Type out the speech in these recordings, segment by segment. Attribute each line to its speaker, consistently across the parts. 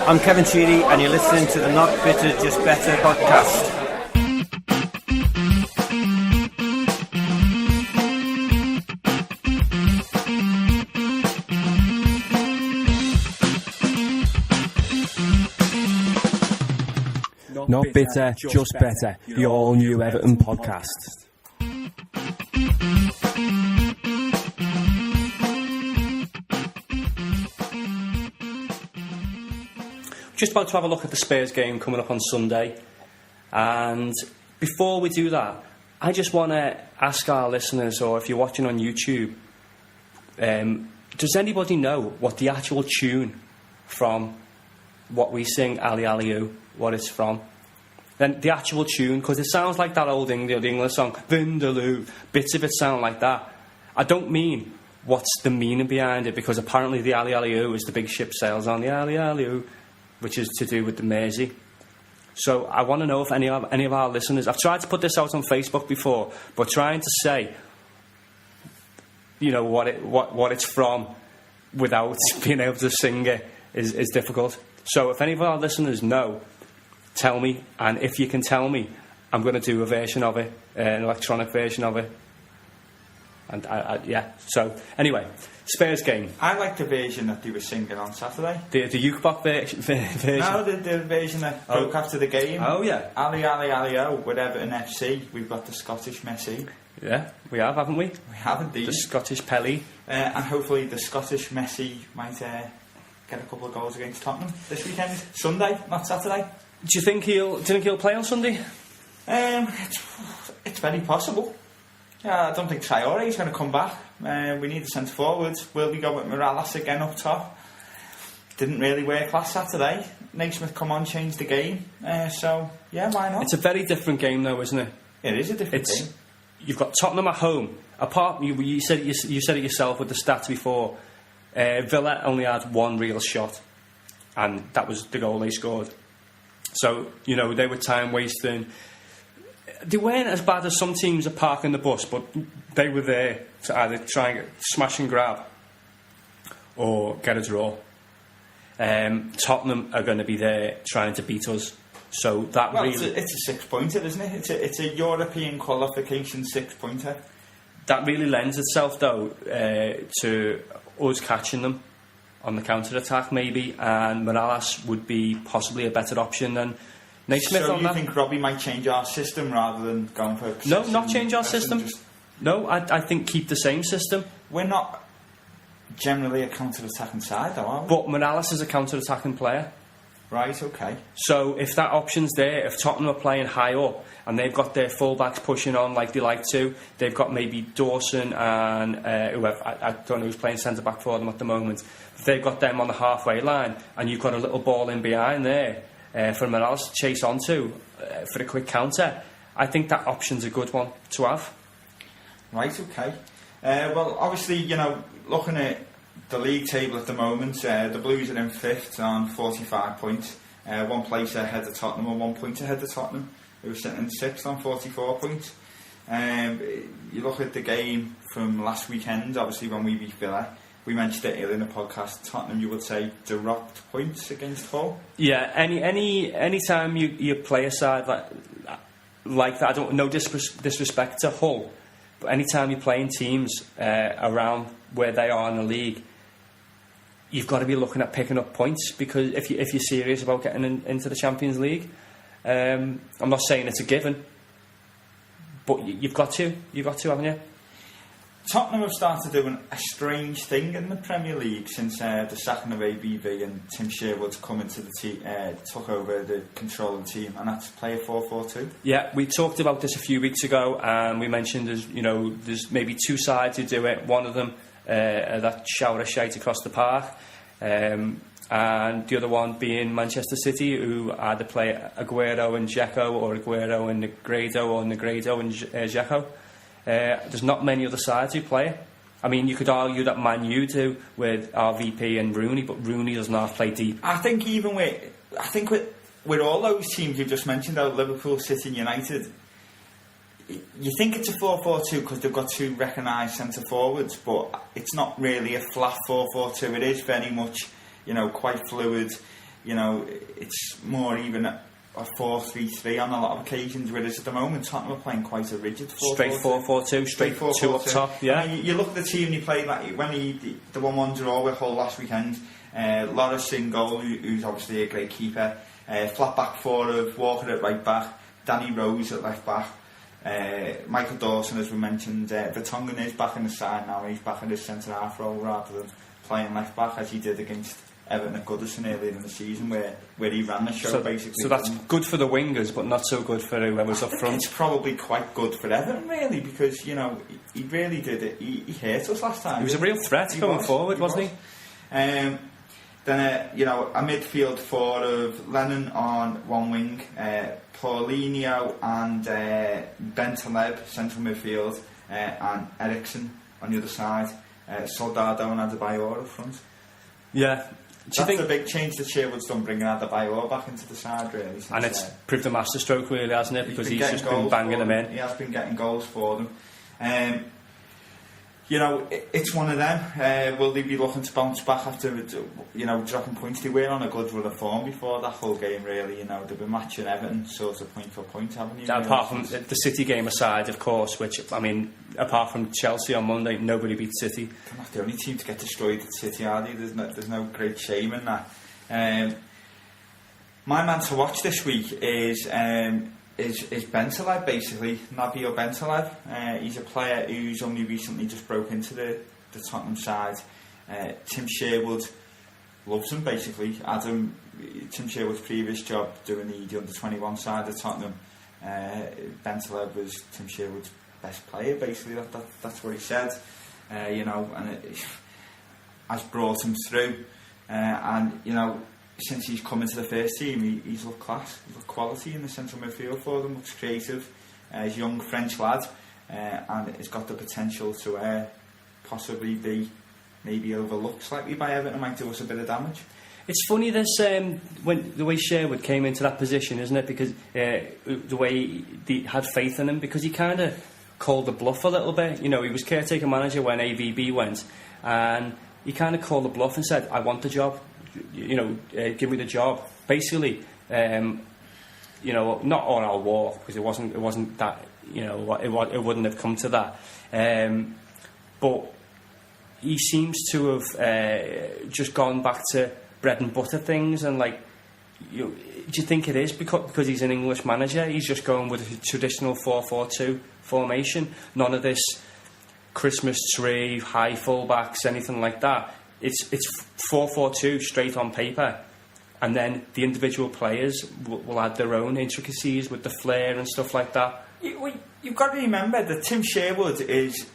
Speaker 1: I'm Kevin Sheedy, and you're listening to the Not Bitter, Just Better podcast.
Speaker 2: Not bitter, just better. The all-new Everton podcast.
Speaker 3: Just about to have a look at the Spurs game coming up on Sunday, and before we do that, I just want to ask our listeners, or if you're watching on YouTube, does anybody know what the actual tune from what we sing, Ali Ali Oo, what it's from? Then the actual tune, because it sounds like that old English song, Vindaloo, bits of it sound like that. I don't mean what's the meaning behind it, because apparently the Ali Ali Oo is the big ship sails on the Ali Ali Oo, which is to do with the Mersey. So I want to know if any of our listeners... I've tried to put this out on Facebook before, but trying to say, you know, what it's from without being able to sing it is difficult. So if any of our listeners know, tell me, and if you can tell me, I'm going to do a version of it, an electronic version of it. And yeah, so anyway, Spurs game.
Speaker 4: I like the version that they were singing on Saturday.
Speaker 3: The jukebox version?
Speaker 4: No, the version that broke after the game.
Speaker 3: Oh, yeah.
Speaker 4: Ali Ali Ali O, with Everton FC. We've got the Scottish Messi.
Speaker 3: Yeah, we have, haven't we?
Speaker 4: We have indeed.
Speaker 3: The Scottish Pelly.
Speaker 4: And hopefully the Scottish Messi might get a couple of goals against Tottenham this weekend. Sunday, not Saturday.
Speaker 3: Do you think he'll play on Sunday?
Speaker 4: It's very possible. I don't think Traore is going to come back. We need the centre forwards. Will we go with Morales again up top? Didn't really work last Saturday. Naismith come on, changed the game. So yeah, why not?
Speaker 3: It's a very different game, though, isn't it?
Speaker 4: It is a different game.
Speaker 3: You've got Tottenham at home. Apart, you said it yourself with the stats before. Villa only had one real shot, and that was the goal they scored. So you know they were time wasting. They weren't as bad as some teams are parking the bus, but they were there to either try and smash and grab or get a draw. Tottenham are going to be there trying to beat us. So that
Speaker 4: it's a 6-pointer, isn't it? It's a European qualification 6-pointer.
Speaker 3: That really lends itself, though, to us catching them on the counter-attack, maybe, and Morales would be possibly a better option than Naismith.
Speaker 4: So you think Robbie might change our system rather than going for...
Speaker 3: No, not change our system. No, I think keep the same system.
Speaker 4: We're not generally a counter-attacking side, though, are we?
Speaker 3: But Morales is a counter-attacking player.
Speaker 4: Right, okay.
Speaker 3: So if that option's there, if Tottenham are playing high up and they've got their full-backs pushing on like they like to, they've got maybe Dawson and whoever, I don't know who's playing centre-back for them at the moment, if they've got them on the halfway line and you've got a little ball in behind there for Morales to chase onto for a quick counter, I think that option's a good one to have.
Speaker 4: Right, okay. Well, obviously, you know, looking at the league table at the moment, the Blues are in 5th on 45 points. One place ahead of Tottenham and 1 point ahead of Tottenham, who are sitting in 6th on 44 points. You look at the game from last weekend, obviously when we beat Villa, we mentioned it earlier in the podcast, Tottenham, you would say, dropped points against Hull.
Speaker 3: Yeah, any time you play a side like that, I don't, no disrespect to Hull, but any time you're playing teams around where they are in the league, you've got to be looking at picking up points, because if you're serious about getting into the Champions League, I'm not saying it's a given, but you've got to, haven't you?
Speaker 4: Tottenham have started doing a strange thing in the Premier League since the sacking of ABV and Tim Sherwood's come into the team, took over the control of the team, and that's play a 4-4-2. Yeah,
Speaker 3: we talked about this a few weeks ago, and we mentioned there's maybe two sides who do it. One of them that shower of shite across the park, and the other one being Manchester City, who either play Aguero and Dzeko, or Aguero and Negredo, or Negredo and Dzeko. There's not many other sides who play it. I mean, you could argue that Man U do with RVP and Rooney, but Rooney does not play deep.
Speaker 4: I think with all those teams you've just mentioned, though, Liverpool, City and United, you think it's a 4-4-2 because they've got two recognised centre forwards, but it's not really a flat 4-4-2. It is very much, quite fluid. you know, it's more even a 4-3-3 on a lot of occasions, whereas at the moment Tottenham are playing quite a rigid 4-4-2.
Speaker 3: Straight 4-4-2, straight 2 up top, yeah.
Speaker 4: You look at the team he played, like when the 1-1 draw with Hull last weekend, Loris in goal, who's obviously a great keeper, flat back four of Walker at right back, Danny Rose at left back, Michael Dawson, as we mentioned, Vertonghen is back in the side now, he's back in his centre half role rather than playing left back as he did against Everton at Goodison earlier in the season, where he ran the show, basically.
Speaker 3: So that's good for the wingers, but not so good for whoever's up front.
Speaker 4: It's probably quite good for Everton, really, because, you know, he really did it. He hurt us last time.
Speaker 3: He was a real threat going forward, wasn't he?
Speaker 4: Then, you know, a midfield four of Lennon on one wing, Paulinho and Ben Taleb, central midfield, and Ericsson on the other side, Soldado and Adebayor up front.
Speaker 3: Yeah.
Speaker 4: That's a big change that Sherwood's done, bringing Adebayor back into the side, really.
Speaker 3: And it's proved a masterstroke, really, hasn't it? Because he's just been banging them in.
Speaker 4: He has been getting goals for them. You know, it's one of them. Will they be looking to bounce back after, you know, dropping points? They were on a good run of form before that whole game, really. You know, they've been matching Everton sort of point for point, haven't you?
Speaker 3: Apart from the City game aside, of course, which, I mean, apart from Chelsea on Monday, nobody beat City.
Speaker 4: They're not the only team to get destroyed at City, are they? There's no great shame in that. My man to watch this week is Bentaleb, basically, Nabil Bentaleb. He's a player who's only recently just broke into the Tottenham side. Tim Sherwood loves him, basically. Tim Sherwood's previous job doing the under-21 side of Tottenham, Bentaleb was Tim Sherwood's best player, basically. That's what he said. You know, and it has brought him through. And, you know, since he's come into the first team, he's looked class, he's looked quality in the central midfield for them, looks creative. He's a young French lad, and he's got the potential to possibly be maybe overlooked slightly by Everton, might do us a bit of damage.
Speaker 3: It's funny this when the way Sherwood came into that position, isn't it? Because the way they had faith in him, because he kind of called the bluff a little bit. You know, he was caretaker manager when AVB went, and he kind of called the bluff and said, "I want the job. You know, give me the job." Basically, you know, not on our walk, because it wasn't that. You know, it wouldn't have come to that. But he seems to have just gone back to bread and butter things, and like, do you think it is because he's an English manager? He's just going with a traditional 4-4-2 formation. None of this Christmas tree, high fullbacks, anything like that. It's 4-4-2 straight on paper, and then the individual players will add their own intricacies with the flair and stuff like that.
Speaker 4: You've got to remember that Tim Sherwood is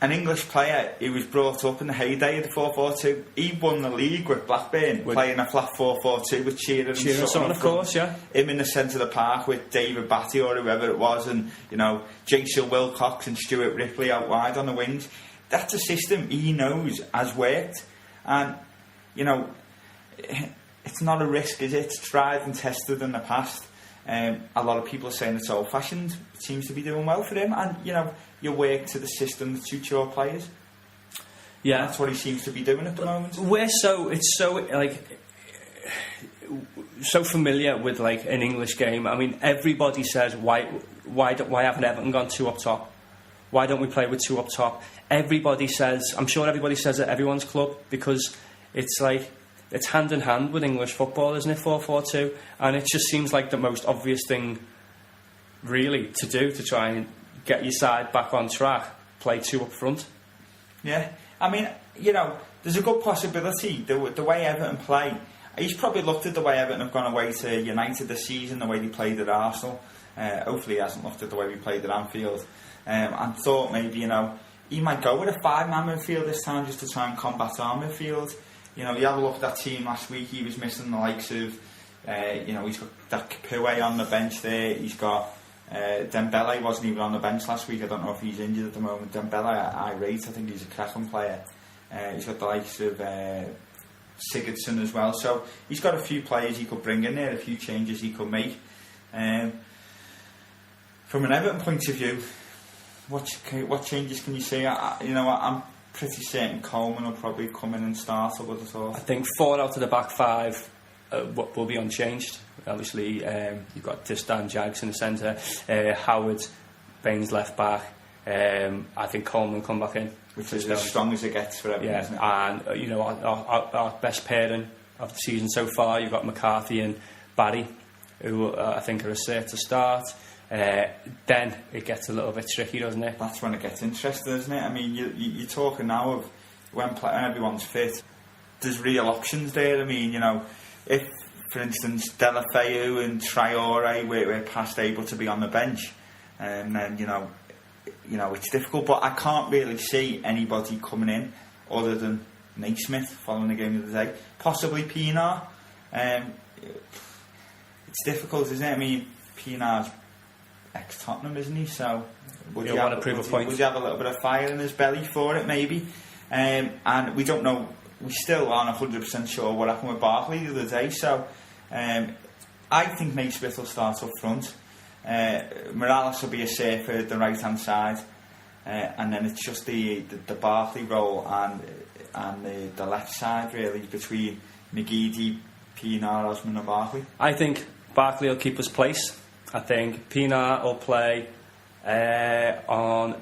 Speaker 4: an English player who was brought up in the heyday of the 4-4-2. He won the league with Blackburn, playing a flat 4-4-2 with Shearer and Sutton,
Speaker 3: of course, yeah.
Speaker 4: Him in the centre of the park with David Batty or whoever it was, and, you know, Jason Wilcox and Stuart Ripley out wide on the wings. That's a system he knows has worked, and, you know, it's not a risk, is it? It's tried and tested in the past. A lot of people are saying it's old-fashioned. It seems to be doing well for him, and, you know, you work to the system that suits your players.
Speaker 3: Yeah,
Speaker 4: that's what he seems to be doing at the moment.
Speaker 3: It's so familiar with like an English game. I mean, everybody says why haven't Everton gone two up top? Why don't we play with two up top? Everybody says, I'm sure everybody says at everyone's club, because it's like, it's hand in hand with English football, isn't it? 4-4-2, and it just seems like the most obvious thing, really, to do to try and get your side back on track. Play two up front.
Speaker 4: Yeah, I mean, you know, there's a good possibility the way Everton play. He's probably looked at the way Everton have gone away to United this season, the way they played at Arsenal. Hopefully, he hasn't looked at the way we played at Anfield, and thought maybe, you know, he might go with a 5-man midfield this time just to try and combat our midfield. You know, you have a look at that team last week. He was missing the likes of, you know, he's got that Capoue on the bench there. He's got Dembele wasn't even on the bench last week. I don't know if he's injured at the moment. Dembele, I rate. I think he's a cracking player. He's got the likes of Sigurdsson as well. So he's got a few players he could bring in there, a few changes he could make. From an Everton point of view, what changes can you see? I'm pretty certain Coleman will probably come in and start, I would have thought.
Speaker 3: I think 4 out of the back 5 will be unchanged. Obviously, you've got Distan Jags in the centre, Howard, Baines left back. I think Coleman come back in,
Speaker 4: which is as strong as it gets for everyone. Isn't it?
Speaker 3: And our best pairing of the season so far, you've got McCarthy and Barry, who I think are a set to start. Then it gets a little bit tricky, doesn't it?
Speaker 4: That's when it gets interesting, isn't it? I mean, you're talking now of when everyone's fit, there's real options there. I mean, if, for instance, Delafeu and Traore were past able to be on the bench, and then, it's difficult, but I can't really see anybody coming in other than Naismith following the game of the day. Possibly Pienaar. It's difficult, isn't it? I mean, Pienaar's ex-Tottenham, isn't he? So would you have a little bit of fire in his belly for it, maybe? And we don't know. We still aren't 100% sure what happened with Barkley the other day. So I think Naismith will start up front. Morales will be a safe for the right hand side, and then it's just the Barkley role and the left side really between McGeady, Pienaar, Osman and Barkley.
Speaker 3: I think Barkley will keep his place. I think Pienaar will play on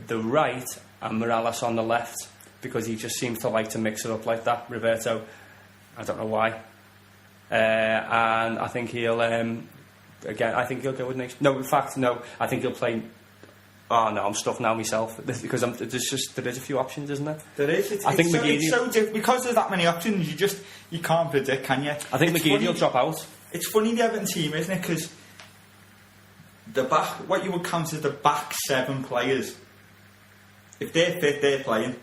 Speaker 3: the right and Morales on the left, because he just seems to like to mix it up like that, Roberto. I don't know why. And I think he'll I think he'll go with next. No, in fact, no. I think he'll play. Oh no, I'm stuffed now myself because there is a few options, isn't there?
Speaker 4: There is. It's so difficult because there's that many options. You can't predict, can you?
Speaker 3: I think McGeady will drop out.
Speaker 4: It's funny, the Everton team, isn't it? Because what you would count as the back 7 players, if they're fit, they're playing.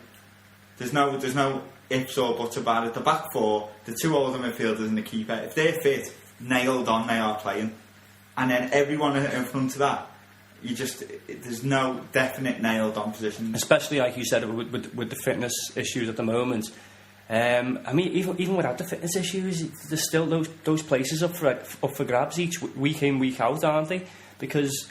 Speaker 4: There's no ifs or buts about it. The back 4, the 2 older midfielders and the keeper, if they're fit, nailed on, they are playing. And then everyone in front of that, there's no definite nailed on position. Especially
Speaker 3: like you said with the fitness issues at the moment. I mean, even without the fitness issues, there's still those places up for grabs each week in, week out, aren't they? Because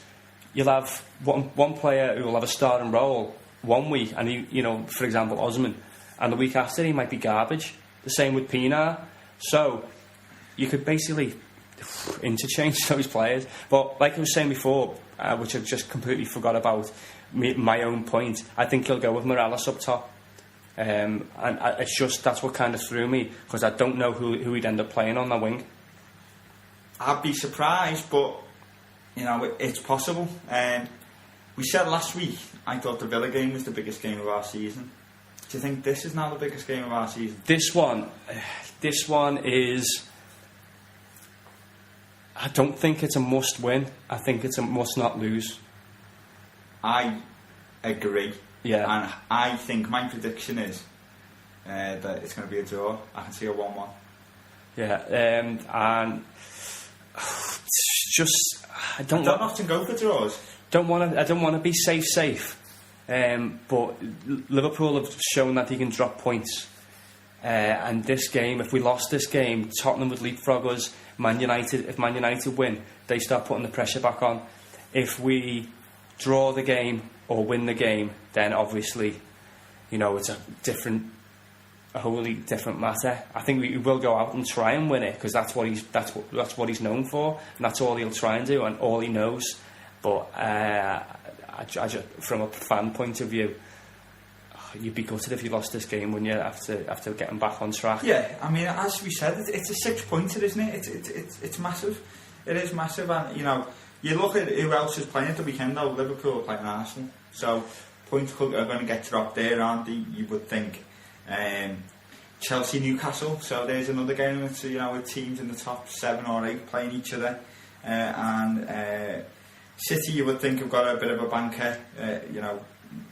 Speaker 3: you'll have one player who will have a starting role one week, and he, for example, Osman, and the week after he might be garbage. The same with Pienaar. So you could basically interchange those players. But like I was saying before, which I just completely forgot about my own point, I think he'll go with Morales up top. And that's what kind of threw me, because I don't know who he'd end up playing on the wing.
Speaker 4: I'd be surprised, but it's possible. We said last week I thought the Villa game was the biggest game of our season. Do you think this is now the biggest game of our season?
Speaker 3: This one is. I don't think it's a must win. I think it's a must not lose.
Speaker 4: I agree.
Speaker 3: Yeah.
Speaker 4: And I think my prediction is that it's going to be a draw. I can see a 1-1.
Speaker 3: Yeah. And I don't
Speaker 4: often go for draws.
Speaker 3: I don't want to be safe. But Liverpool have shown that they can drop points. And this game, if we lost this game, Tottenham would leapfrog us. If Man United win, they start putting the pressure back on. If we draw the game or win the game, then obviously, it's a wholly different matter. I think we will go out and try and win it, because that's what he's known for, and that's all he'll try and do, and all he knows. But from a fan point of view, you'd be gutted if you lost this game, wouldn't you, after getting back on track?
Speaker 4: Yeah, I mean, as we said, it's a 6-pointer, isn't it? It's massive. It is massive, and you look at who else is playing at the weekend. Though Liverpool are playing Arsenal, so points are going to get dropped there, aren't they? You would think. Chelsea, Newcastle. So there's another game with with teams in the top 7 or 8 playing each other, and City, you would think, have got a bit of a banker.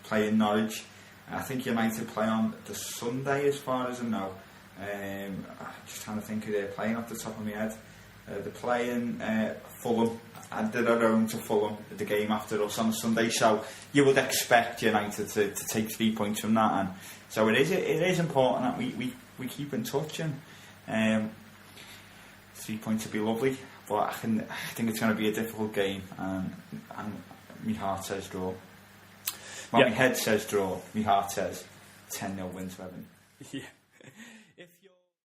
Speaker 4: Playing Norwich. I think United play on the Sunday, as far as I know. I'm just trying to think who they're playing off the top of my head. They're playing Fulham, and they're at home to Fulham, the game after us on Sunday. So you would expect United to take 3 points from that, and so it is important that we keep in touch, and 3 points would be lovely. But I think it's going to be a difficult game, and my heart says draw. Well, my head says draw, my heart says 10-0 win to Everton.
Speaker 3: Yeah.